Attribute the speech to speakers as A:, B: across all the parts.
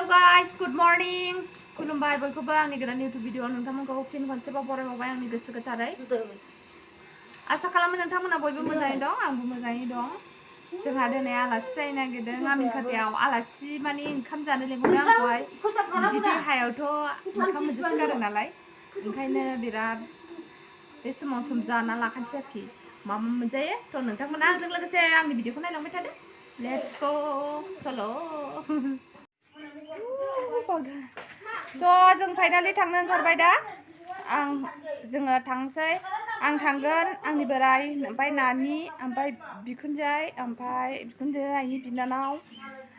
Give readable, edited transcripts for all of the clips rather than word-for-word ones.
A: Hello guys, good morning. खुलुमबाय बयखौबो आंनि गोदान YouTube भिडिअ नोंथांमोनखौ फिन खनसेबाव बरायबावबाय आंनि गोसो गोथारै। आसा खालामो नोंथांमोना बयबो मोजाङै दं, आंबो मोजाङै दं। जोंहा दिनै आलासि जानो नागिरदों आमिन खाथायाव। आलासि माने ओंखाम जानो लेंहरदों आंखौहाय। बिदि देहायावथ' ओंखाम मोनजासो गारो नालाय। ओंखायनो बिराद बे समाव सम जाना लाखानोसै आरोखि। मा मा मोनजायो थ' नोंथांमोना आंजों लोगोसे आंनि भिडिअखौ नायलांबाय थादो। Let's go चलो जों फाइनालि थांनो ओंखारबाय दा जोङो थांसै आं थांगोन आंनि बोराय ओमफ्राय नानि ओमफ्राय बिखुनजो आइनि बिनानाव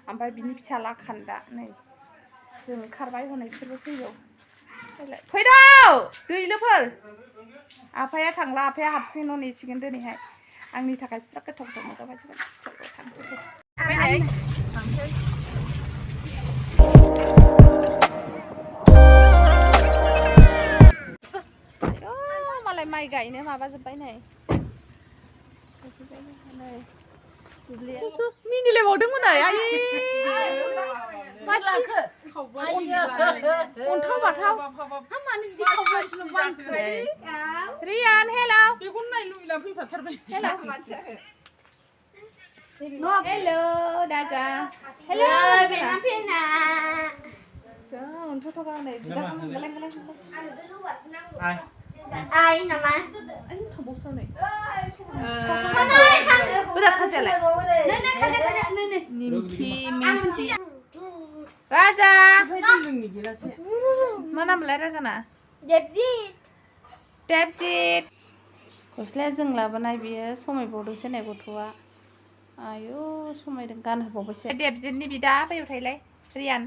A: ओमफ्राय बिनि फिसाला खान्दा नै जों ओंखारबाय हनै बिसोरबो फैगौ फैदौ दैलोफोर आफाया थांला आफाया हारसिं न' नेसिगोन दिनैहाय आंनि थाखाय बिस्रा गोथाव गोथाव मोनजाबायसिगोन थांसै थांसै मालाय माइ गायनो माबाजोब्बाय नै मिनिलायबावदोंमोन अन्थाव बाथाव रियान हेलौ हेलौ दाजा हेलौ अन्थाव नै ai nama anh thằng bố sao này bây giờ khát lại này nimki misti Raja mana mulai Raja na Debzit गस्लाया जों लाबोनाय बियो समायबावदोंसो नै गथ'आ आयौ समायदों गानहोबावबायसो देबजितनि बिदा फैबाय थायलाय रियान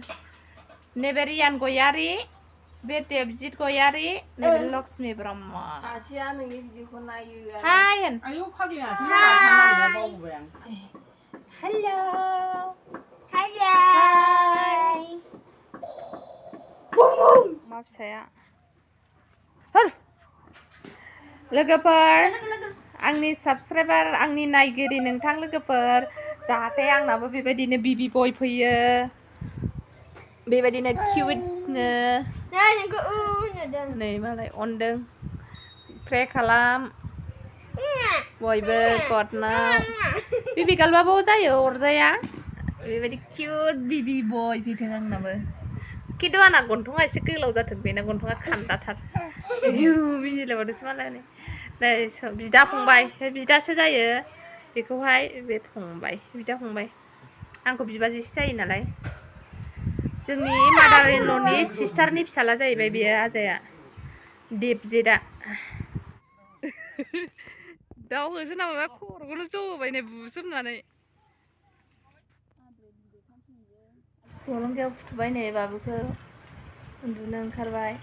A: नैबे रियान गयारि बे देबजित गयारि नैबे लक्ष्मी ब्रह्म सासेया नोंनि भिडिअखौ नायो हाय होन आयौ फाग्लिया बावबाय आं हेलौ हाय मा फिसाया लोगोफोर आंनि साबस्क्राइबार आंनि नायगिरि नोंथां लोगोफोर जाहाथे आंनाबो बेबायदिनो बिबि बय फैयो बेबायदिनो किउटनो नै मालाय अनदों प्रे खालाम बयबो गदनाव बिबि गालबाबो जायो अरजाया बेबायदि किउट बिबि बय फैथों आंनाबो खिन्थु आंना गन्थङा एसे गोलाव जाथों बेना गन्थङा खान्दाथार मिनिलायबावदोंसो मालाय नै बिदा फंबाय बिदासो जायो बेखौहाय बे फंबाय बिदा फंबाय आंखौ बिबाजैसो जायो नालाय जोंनि मादार इन ल'नि सिस्टारनि फिसाला जाहैबाय बेयो आजाया देबजितआ दाउ होसोना माबा खर'खौनो जबाय नै बुसोमनानै जलंगायाव फुथुबाय नै बाबुखौ उन्दुनो ओंखारबाय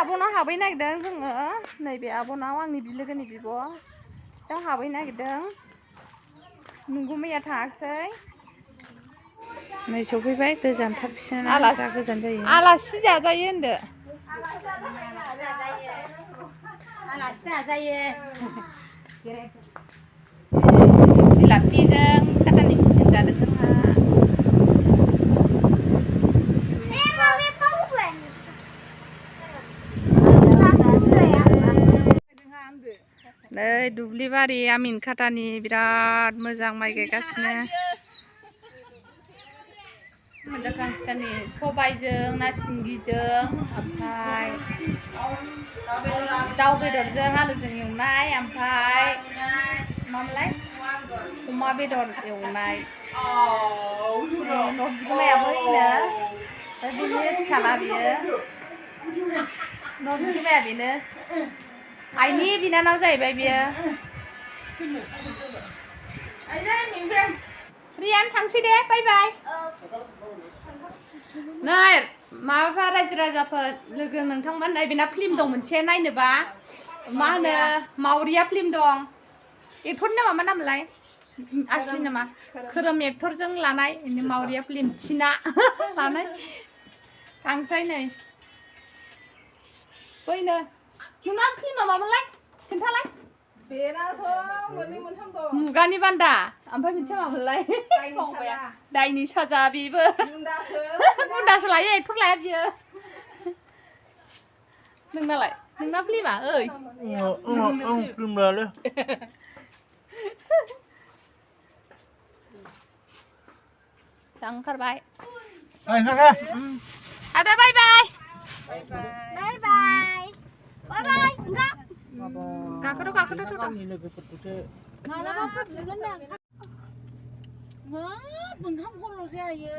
A: आब'नाव हाबहै नागिरदों जोङो नैबे आब'नाव आंनि बिलोगोनि बिब' दा हाबहै नागिरदों नंगौ मैया थाङाखै नै सफैबाय गोजानथार बिसोरना जा गोजान जायो आलासि जाजायो होनदो आलासि जाजायो जिलापिजों खाथानि फिसजों जादों जोंहा नै दुब्लि बारि आमिन खाथानि बिराद मोजां माइ गायगासिनो सबायजों ना सिंगिजों ओमफ्राय दाउ बेदरजों आलुजों एवनाय ओमफ्राय मामोनलाय अमा बेदर एवनाय न' बिगोमायाबो होनो बिनि फिसाला बियो न' बिगोमाया बेनो आइनि बिनानाव जाहैबाय बियो रियान थांसै दे बाय बाय नै माबाफोर रायजो राजाफोर लोगो नोंथांमोन नै बेना फिल्म दं मोनसे नायनोबा मा होनो मावरिया फिल्म दं एक्टरनि नामा मा नामलाय आसलि नामा खोरोम एक्टरजों लानाय मावरिया फिल्म थिना लानाय थांसै नै बैनो नोंना फिल्मा मामोनलाय खोन्थालाय
B: बेनाथ' मोननै मोनथाम दं
A: मुगानि बान्दा ओमफ्राय मोनसे मामोनलाय दायनि साजा बेबो बुन्दासो लायो एक्टर लाया बियो नोंनालाय नोंना फिल्मा ओइ
C: आं फिल्म लाले
A: ओंखारबाय आदा बाय बाय बाय बाय बाय बाय गाखोथ' गाखोथ'
C: गावनि लोगोफोरखौसो
A: मालाबा फैफिनगोन दा ओंखाम खर'सो जायो